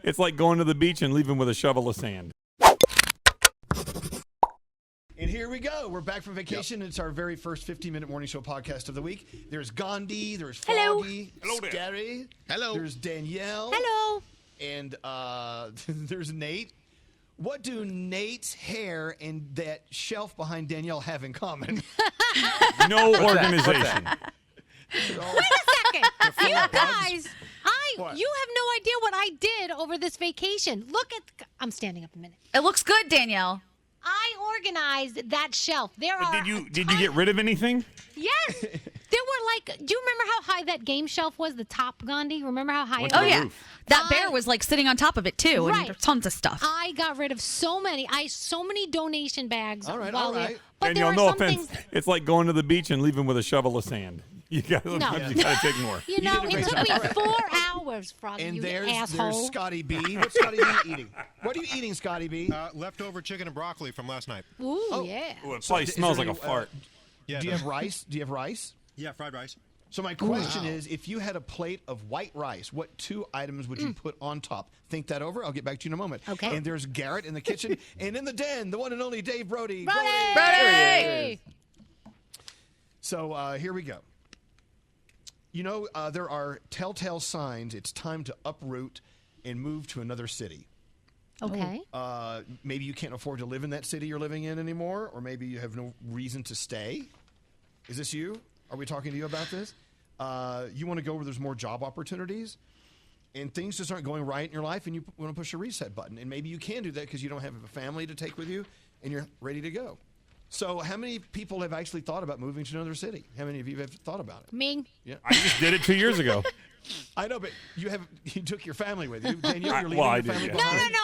It's like going to the beach and leaving with a shovel of sand. And here we go. We're back from vacation. It's our very first 15-minute morning show podcast of the week. There's Gandhi. There's Froggy. Hello there. Scary. Hello. There's Danielle. Hello. And there's Nate. What do Nate's hair and that shelf behind Danielle have in common? No organization. Wait a second. You guys, What? you have no idea what I did over this vacation. Look at, I'm standing up a minute. It looks good, Danielle. I organized that shelf. Did you get rid of anything? Yes. There were like, do you remember how high that game shelf was? The top, Gandhi? Remember how high it Oh, was? yeah. That bear was like sitting on top of it, too. Right. And there's tons of stuff. I got rid of so many donation bags. All right, while all we- right. But Danielle, there no are some offense. things. It's like going to the beach and leaving with a shovel of sand. You got to take more. You know, did a it great took job. me 4 hours, Froggy, And you there's asshole. Scotty B. What's Scotty B eating? What are you eating, Scotty B? Leftover chicken and broccoli from last night. Ooh, yeah. Ooh, it probably smells like a fart. Yeah, Do you have rice? Do you have rice? Yeah, fried rice. So my question is, if you had a plate of white rice, what 2 items would you put on top? Think that over. I'll get back to you in a moment. Okay. And there's Garrett in the kitchen. And in the den, the one and only Dave Brody. Brody! So here we go. You know, there are telltale signs it's time to uproot and move to another city. Okay. Maybe you can't afford to live in that city you're living in anymore, or maybe you have no reason to stay. Is this you? Are we talking to you about this? You want to go where there's more job opportunities, and things just aren't going right in your life, and you want to push a reset button. And maybe you can do that because you don't have a family to take with you, and you're ready to go. So how many people have actually thought about moving to another city? How many of you have thought about it? Me. Yeah. I just did it 2 years ago. I know, but you took your family with you. Danielle, you're leaving Well, I your did, family yeah. behind. No.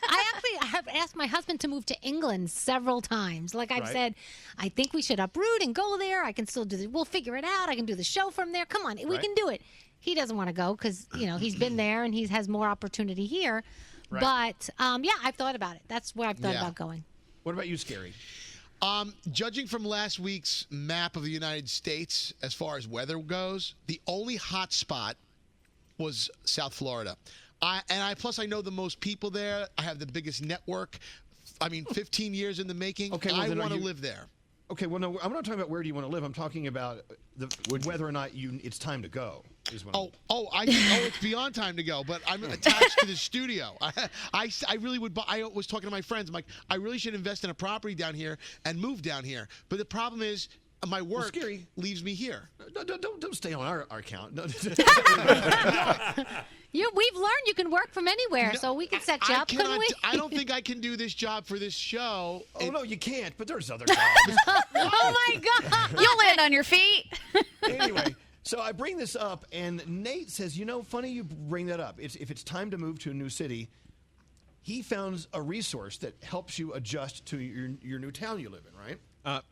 I actually have asked my husband to move to England several times. Like I've Right. said, I think we should uproot and go there. I can still we'll figure it out. I can do the show from there. Come on, we Right. can do it. He doesn't want to go because, he's been there and he has more opportunity here. Right. But, yeah, I've thought about it. That's where I've thought Yeah. about going. What about you, Scary? Judging from last week's map of the United States, as far as weather goes, the only hot spot was South Florida. Plus I know the most people there. I have the biggest network. 15 years in the making. Okay, well, I then want to you- live there. Okay, well, no, I'm not talking about where do you want to live. I'm talking about whether or not it's time to go. Is what It's beyond time to go, but I'm attached to the studio. I really would. I was talking to my friends. I'm like, I really should invest in a property down here and move down here. But the problem is, my work Scary. leaves me here. No, don't stay on our account. No. We've learned you can work from anywhere, so we can set you up, couldn't we? I don't think I can do this job for this show. Oh, no, you can't, but there's other jobs. Oh, my God. You'll land on your feet. Anyway, so I bring this up, and Nate says, funny you bring that up. If it's time to move to a new city, he found a resource that helps you adjust to your new town you live in, right?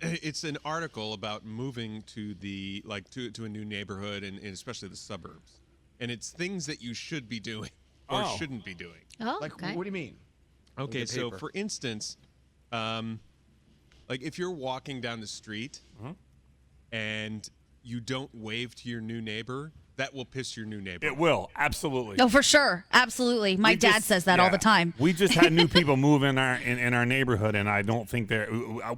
It's an article about moving to to a new neighborhood and especially the suburbs. And it's things that you should be doing or shouldn't be doing. Oh, Like, okay. what do you mean? Okay, so for instance, if you're walking down the street and you don't wave to your new neighbor, that will piss your new neighbor It off. will, absolutely. Oh, for sure. Absolutely. My dad says that all the time. We just had new people move in our neighborhood, and I don't think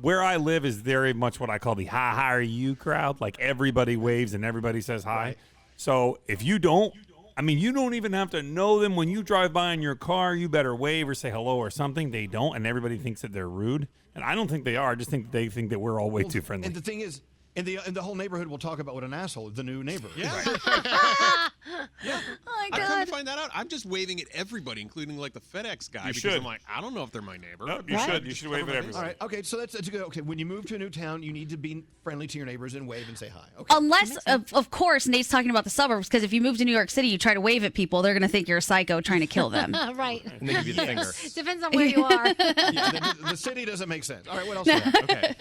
where I live is very much what I call the hi, how are you crowd. Like everybody waves and everybody says hi. Right. So if you don't, you don't even have to know them. When you drive by in your car, you better wave or say hello or something. They don't, and everybody thinks that they're rude. And I don't think they are. I just think they think that we're all way too friendly. And the thing is, and the whole neighborhood will talk about what an asshole the new neighbor. Yeah. Oh, my I come God. to find that out. I'm just waving at everybody, including like the FedEx guy, You because should. I'm like, I don't know if they're my neighbor. No, you Right. should. You should wave at All everybody. right. Okay. So that's good. Okay. When you move to a new town, you need to be friendly to your neighbors and wave and say hi. Okay. Unless, of course, Nate's talking about the suburbs, because if you move to New York City, you try to wave at people, they're going to think you're a psycho trying to kill them. Right. And they give you the finger. Depends on where you are. Yeah, the city doesn't make sense. All right. What else? Do you have? Okay.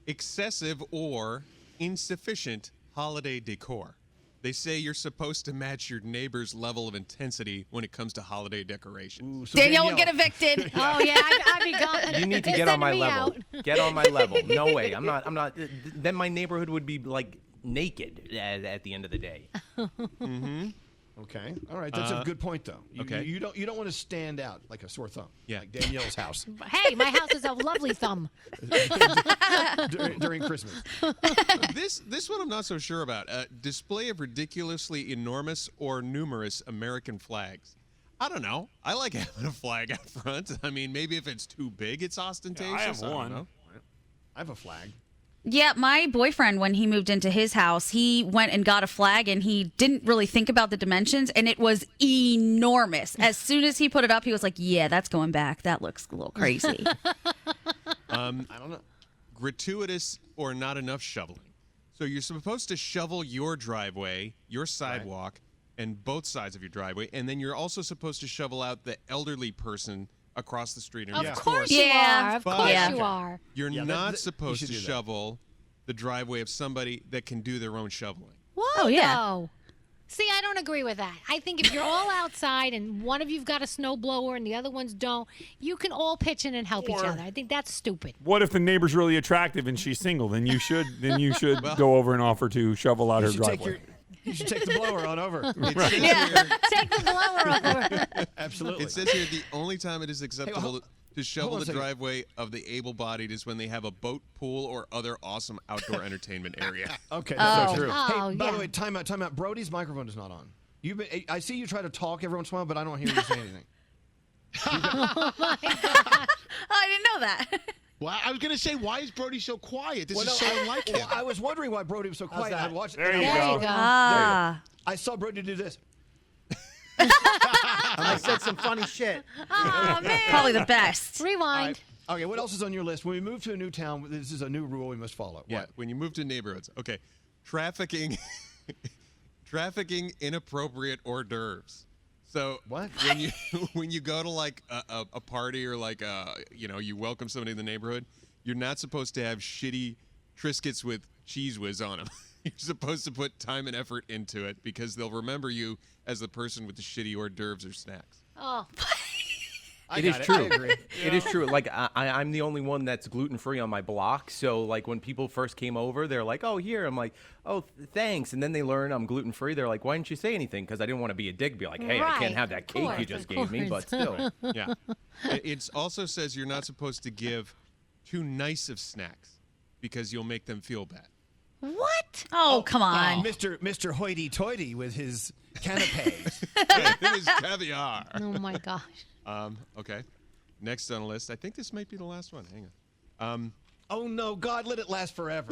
Excessive or insufficient holiday decor. They say you're supposed to match your neighbor's level of intensity when it comes to holiday decorations. Ooh, so Danielle will get evicted. Oh, yeah, I'd be gone. You need to They're get on my sending me level. out. Get on my level. No way. I'm not. Then my neighborhood would be like naked at the end of the day. Okay. All right. That's a good point, though. Okay. You don't want to stand out like a sore thumb. Yeah. Like Danielle's house Hey, my house is a lovely thumb. during Christmas. This one I'm not so sure about. Display of ridiculously enormous or numerous American flags. I don't know. I like having a flag out front. I mean, maybe if it's too big, it's ostentatious. I have don't one. know. I have a flag. Yeah, my boyfriend, when he moved into his house, he went and got a flag and he didn't really think about the dimensions and it was enormous. As soon as he put it up, he was like, yeah, that's going back. That looks a little crazy. I don't know. Gratuitous or not enough shoveling. So you're supposed to shovel your driveway, your sidewalk, and both sides of your driveway, and then you're also supposed to shovel out the elderly person across the street. Of next course door. you Yeah. are. Of But- course Yeah. you are. You're Yeah, not you supposed should to do that. shovel the driveway of somebody that can do their own shoveling. Why, Oh, yeah. though? See, I don't agree with that. I think if you're all outside and one of you've got a snow blower and the other ones don't, you can all pitch in and help each other. I think that's stupid. What if the neighbor's really attractive and she's single? Then you should go over and offer to shovel out her driveway. You should take the blower on over. It says here, Take the blower over. Absolutely. it says here the only time it is acceptable to shovel on a the second. driveway of the able-bodied is when they have a boat, pool, or other awesome outdoor entertainment area. Okay, that's so true. Oh, Hey, by yeah. the way, time out. Brody's microphone is not on. I see you try to talk every once in a while, but I don't hear you say anything. Oh, I didn't know that. Well, I was going to say, why is Brody so quiet? This Well, is no, so unlike him. Well, I was wondering why Brody was so quiet. I watched. There you There go. you go. Ah. I saw Brody do this. I said some funny shit. Oh, man. Probably the best. Rewind. Okay, what else is on your list? When we move to a new town, this is a new rule we must follow. Yeah, What? when you move to neighborhoods. Okay, trafficking inappropriate hors d'oeuvres. So What? when you go to like a party or like you welcome somebody in the neighborhood, you're not supposed to have shitty Triscuits with Cheese Whiz on them. You're supposed to put time and effort into it because they'll remember you as the person with the shitty hors d'oeuvres or snacks. Oh, It is true. I agree. It is true. Like I'm the only one that's gluten free on my block. So like when people first came over, they're like, "Oh, here." I'm like, "Oh, thanks." And then they learn I'm gluten free. They're like, "Why didn't you say anything?" Because I didn't want to be a dick. Be like, "Hey, I Right, can't have that of cake you course, just of gave me." But course. still, Yeah. It also says you're not supposed to give too nice of snacks because you'll make them feel bad. what? Oh, come on. Mr. Hoity-toity with his canapes. It is caviar. Oh, my gosh. Okay. Next on the list, I think this might be the last one. Hang on. Oh no, God, let it last forever.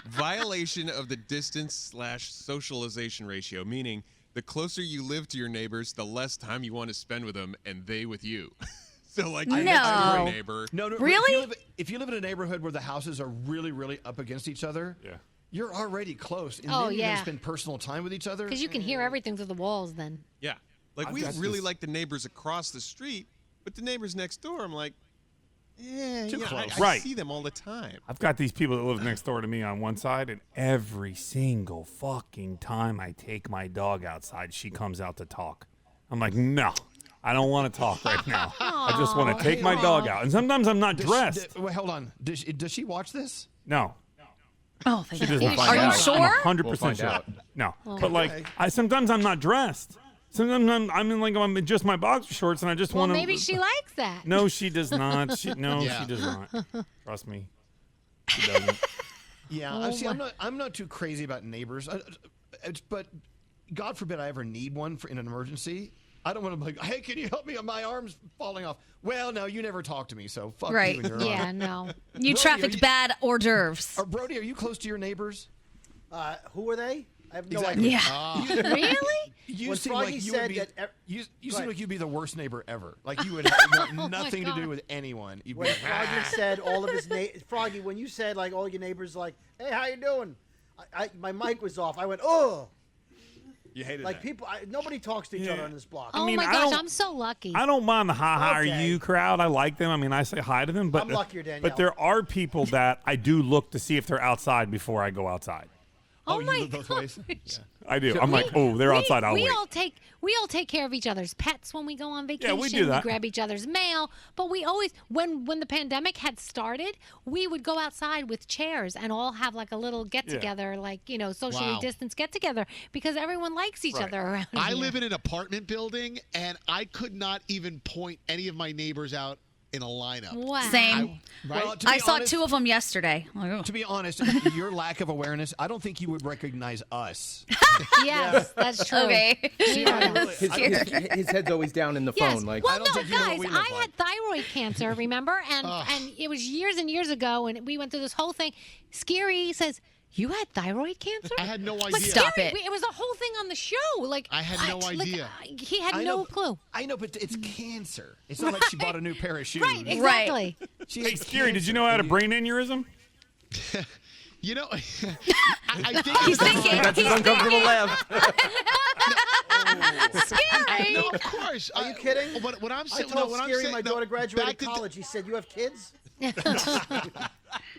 Violation of the distance/socialization ratio, meaning the closer you live to your neighbors, the less time you want to spend with them and they with you. So like your next door No. neighbor. No, Really? If you live in a neighborhood where the houses are really, really up against each other, you're already close. And Oh, then you're yeah. going to spend personal time with each other. Because you can hear everything through the walls then. Yeah. Like we really like the neighbors across the street, but the neighbors next door, I'm like, Too close. I Right. see them all the time. I've got these people that live next door to me on one side, and every single fucking time I take my dog outside, she comes out to talk. I'm like, no, I don't want to talk right now. I just want to take my dog out. And sometimes I'm not dressed. Wait, hold on. Does she watch this? No. Oh, thank She does you. not. Are you I'm sure? 100% We'll find sure. out. No. But like, sometimes I'm not dressed. Sometimes I'm in just my boxer shorts, and I just Well, want to. maybe she likes that. No, she does not. She Yeah. does not. Trust me. She doesn't. Yeah. See, I'm not too crazy about neighbors, but God forbid I ever need one in an emergency. I don't want to be like, hey, can you help me? My arm's falling off. Well, no, you never talk to me, so fuck Right. you and your Yeah, arm. no. You Brody, trafficked are you- bad hors d'oeuvres. Brody, are you close to your neighbors? Who are they? I have no Exactly. idea. Yeah. Really? You When seem Froggy like you said would be, that you Go seem ahead. like you'd be the worst neighbor ever. Like you would have nothing to God. do with anyone. You'd be When like, Froggy said all of his Froggy, when you said like all your neighbors like, hey, how you doing? My mic was off. I went, oh. You hated Like that. people, nobody talks to each other on this block. Oh, mean, my I gosh, don't- I'm so lucky. I don't mind the "ha are Okay. you" crowd. I like them. I mean, I say hi to them, but I'm luckier, Danielle. But there are people that I do look to see if they're outside before I go outside. Oh you my live both ways? I do. I'm like, oh, they're outside. I'll we wait. all take care of each other's pets when we go on vacation. we do that. We grab each other's mail, but we always when the pandemic had started, we would go outside with chairs and all have like a little get together, like socially distanced get together because everyone likes each other around. I here. live in an apartment building, and I could not even point any of my neighbors out in a lineup. Wow. Same. Well, I saw 2 of them yesterday. Like, oh. To be honest, your lack of awareness, I don't think you would recognize us. Yes, that's true. Okay. His head's always down in the Yes. phone. Like, Well, I don't no, think you know what guys, we look I had thyroid cancer, remember? And it was years and years ago, and we went through this whole thing. Scary says, "You had thyroid cancer?" I had no idea. But Stop Scary, it. It was a whole thing on the show. Like I had no what? Like, idea. he had I no know, clue. I know, but it's cancer. It's not like she bought a new pair of shoes. Right, exactly. She Hey, has Scary, did you cancer, know I had a and brain aneurysm? You know, I think He's thinking. that's his uncomfortable laugh. Scary. No, of course. Are you kidding? What I'm I saying, told what I'm Scary saying, my no, daughter graduated back to- college. He said, "You have kids?"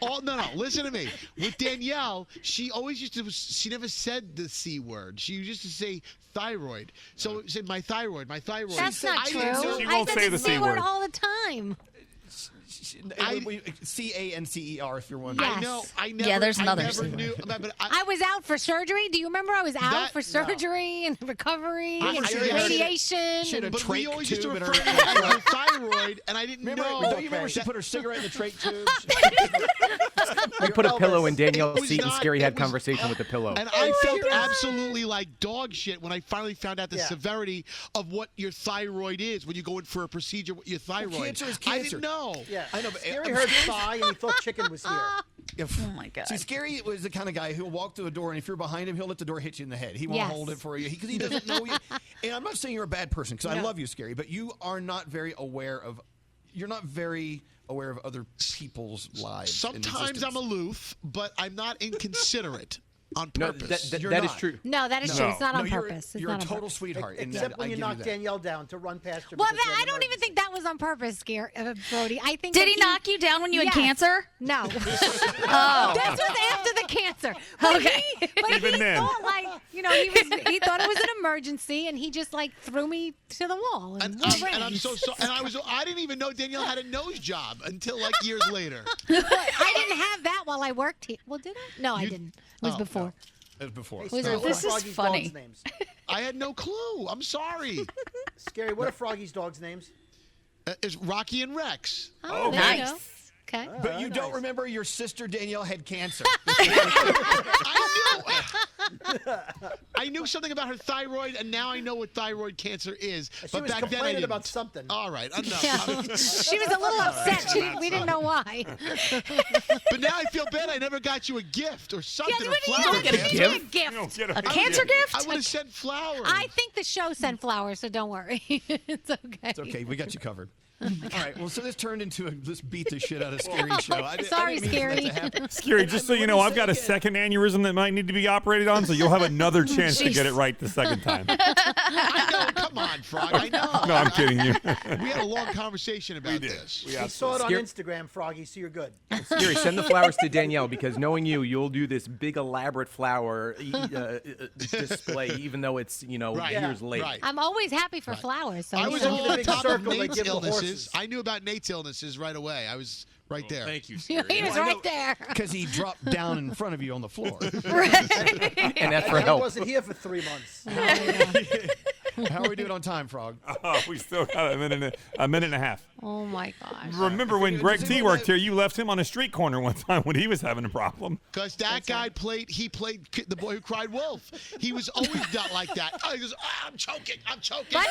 No. Listen to me. With Danielle, she always used to. She never said the C word. She used to say thyroid. So she said my thyroid. That's not I true. didn't know- She I won't said say the the C word. all the time. CANCER, if you're wondering. Yes. I never. Yeah, there's another I never C knew. But I was out for surgery. Do you remember I was out That- for surgery and recovery I- and I- yeah, radiation? she had a and- But we trach always used to tube in refer her- to it as her thyroid, and I didn't Remember, know. don't you remember she put her cigarette in the trach tube? We put a pillow in It Danielle's was seat, and not- Scary it had was- conversation with the pillow. And I felt absolutely like dog shit when I finally found out the Yeah. severity of what your thyroid is when you go in for a procedure with your thyroid. cancer is I cancer. didn't know. Yeah. I know, but Scary heard thigh and he thought chicken was here. Oh my God. See, Scary was the kind of guy who'll walk through a door, and if you're behind him, he'll let the door hit you in the head. He won't Yes. hold it for you because he doesn't know you. And I'm not saying you're a bad person because I love you, Scary, but you are not very aware of. You're not very aware of other people's lives. and Sometimes I'm existence. aloof, but I'm not inconsiderate on No, purpose. You're that is not. true. No, that is true. It's not on purpose. It's You're a not on total purpose. sweetheart. and Except that- when I you give knock that. Danielle down to run past her. Well, because you had I an don't even emergency. think that was on purpose, Brody. I think Did that he knock you down when you Yes. had cancer? No. Oh. This was after the cancer. But Okay. But Even he then. thought he thought it was an emergency, and he just threw me to the wall. And, And, we and I'm ran. so and I didn't even know Danielle had a nose job until like years later. I didn't have that while I worked here. Well, did I? No, I didn't. It was before. It was before. Hey, Was Scary, it- what are This is Froggy's funny. dogs' names? I had no clue. I'm sorry. Scary, what are Froggy's dogs' names? It's Rocky and Rex. Oh, there you Nice. go. Okay. But you nice. don't remember your sister Danielle had cancer. I knew something about her thyroid, and now I know what thyroid cancer is. She But was back then I complaining didn't. about something. All right, enough. Yeah. She was a little upset. We didn't know why. But now I feel bad. I never got you a gift or something. Yeah, or what do you flowers. don't get a need gift? a gift. You don't get A cancer gift? I would have sent flowers. I think the show sent flowers, so don't worry. It's okay. It's okay. We got you covered. All right. Well, so this turned into a let's beat the shit out of Scary show. Sorry, I didn't mean for that Scary. to happen. Scary, just so you know, I've got a second aneurysm that might need to be operated on, so you'll have another chance to get it right the second time. I know. Come on, Frog. I know. No, I'm kidding you. We had a long conversation about this. We We got saw it on Scary- Instagram, Froggy, so you're good. Scary, send the flowers to Danielle because knowing you, you'll do this big elaborate flower display, even though it's Right. years late. Right. I'm always happy for flowers. So I you was know. Give all the on big top of circle they Nate's give the illnesses. horses. I knew about Nate's illnesses right away. I was right there. Thank you, he Scary. was right there. Because he dropped down in front of you on the floor. And that's for He help. wasn't here for 3 months. How are we doing on time, Frog? Oh, we still got a minute and a half. Oh my gosh. Remember when Greg T worked here, you left him on a street corner one time when he was having a problem. Because that guy played the boy who cried wolf. He was always not like that. Oh, he goes, I'm choking. But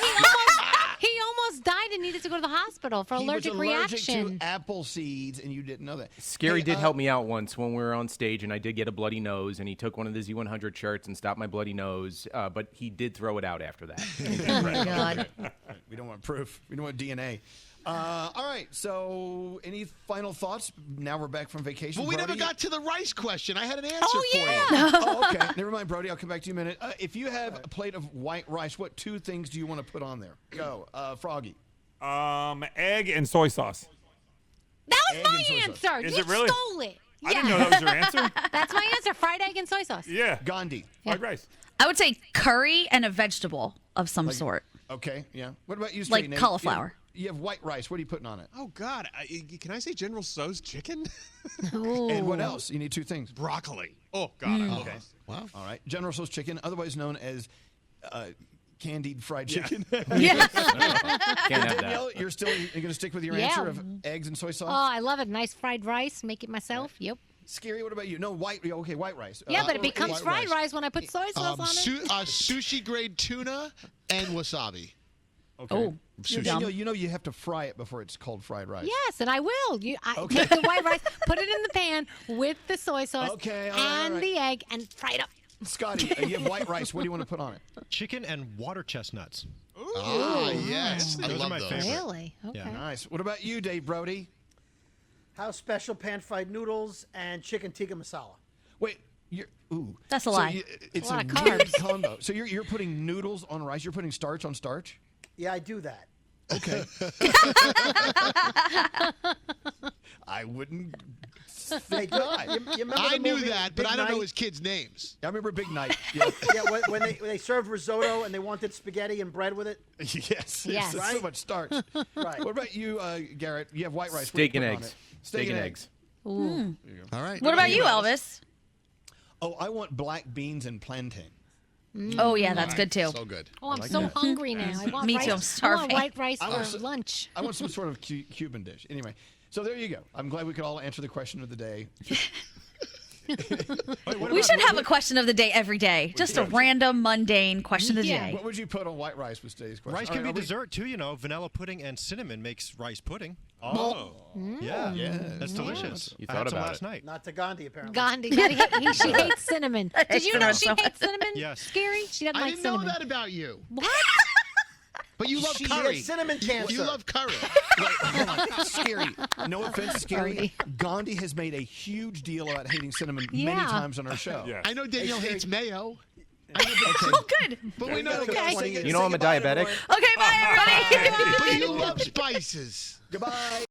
he almost died and needed to go to the hospital for He allergic was allergic reaction. to apple seeds, and you didn't know that. Scary Hey, did help me out once when we were on stage, and I did get a bloody nose, and he took one of the Z100 shirts and stopped my bloody nose, but he did throw it out after that. Oh my God. We don't want proof. We don't want DNA. All right. So, any final thoughts? Now we're back from vacation. Well, we never Brody? got to the rice question. I had an answer Oh, for yeah. you. Oh, okay. Never mind, Brody. I'll come back to you in a minute. If you have a plate of white rice, what 2 things do you want to put on there? Go, Froggy. Egg and soy sauce. That was Egg and my soy sauce. answer. Is You it really? stole it. I didn't know that was your answer. That's my answer. Fried egg and soy sauce. Yeah. Gandhi. Fried rice. I would say curry and a vegetable of some sort. Okay, yeah. What about you, Like Straight Nate? cauliflower. You have white rice. What are you putting on it? Oh God, can I say General Tso's chicken? And what else? You need two things. Broccoli. Oh God, I love Okay. this. Wow. All right. General Tso's chicken, otherwise known as candied fried chicken. Can't have that. Danielle, you're going to stick with your Yeah. answer of eggs and soy sauce? Oh, I love it. Nice fried rice. Make it myself. Yep. Scary, what about you? No, white. Okay, white rice. Yeah, but it white becomes fried rice when I put soy sauce on it. Sushi grade tuna and wasabi. Okay. Oh, Danielle, you know you have to fry it before it's called fried rice. Yes, and I will. Okay. Take the white rice, put it in the pan with the soy sauce Okay, all and right. the egg, and fry it up. Scotty, you have white rice. What do you want to put on it? Chicken and water chestnuts. Ah, yes. I Those are love my those. favorite. Really? Okay. Yeah. Nice. What about you, Dave Brody? House special pan-fried noodles and chicken tikka masala. Wait, ooh. That's a lie. It's A lot of weird carbs. combo. So you're putting noodles on rice. You're putting starch on starch. Yeah, I do that. Okay. I wouldn't think not. You remember I the knew movie that, but Big I don't know Night? his kids' names. I remember Big Night. Yeah. Yeah, when they served risotto and they wanted spaghetti and bread with it. Yes. Yes. So Right? much starch. Right. What about you, Garrett? You have white rice. Steak What and do you put on eggs. it? Steak and eggs. Ooh. All right. What about you, Elvis? Oh, I want black beans and plantain. Oh, yeah, that's good too. So good. Oh, I'm so hungry now. I want Me rice. too, I'm I want starving. white rice I want for some- lunch. I want some sort of Cuban dish. Anyway, so there you go. I'm glad we could all answer the question of the day. We should have a question of the day every day. Just a random, mundane question of the Yeah. day. What would you put on white rice with today's question? Rice All can right, be are we- dessert too, you know. Vanilla pudding and cinnamon makes rice pudding. Oh, Yeah, Yeah. that's delicious. You I thought had some about last it. night. Not to Gandhi, apparently. Gandhi. She hates cinnamon. Did you know she hates cinnamon? Yes. Scary? She doesn't I like didn't cinnamon. know that about you. What? But you love She curry. has cinnamon cancer. You love curry. Wait, hold on. Scary. No offense, Scary. Brody. Gandhi has made a huge deal about hating cinnamon many Yeah. times on our show. Yeah. I know Danielle hates mayo. Oh, good. But we know Okay. You know I'm a diabetic. Okay, bye, everybody. But you love spices. Goodbye.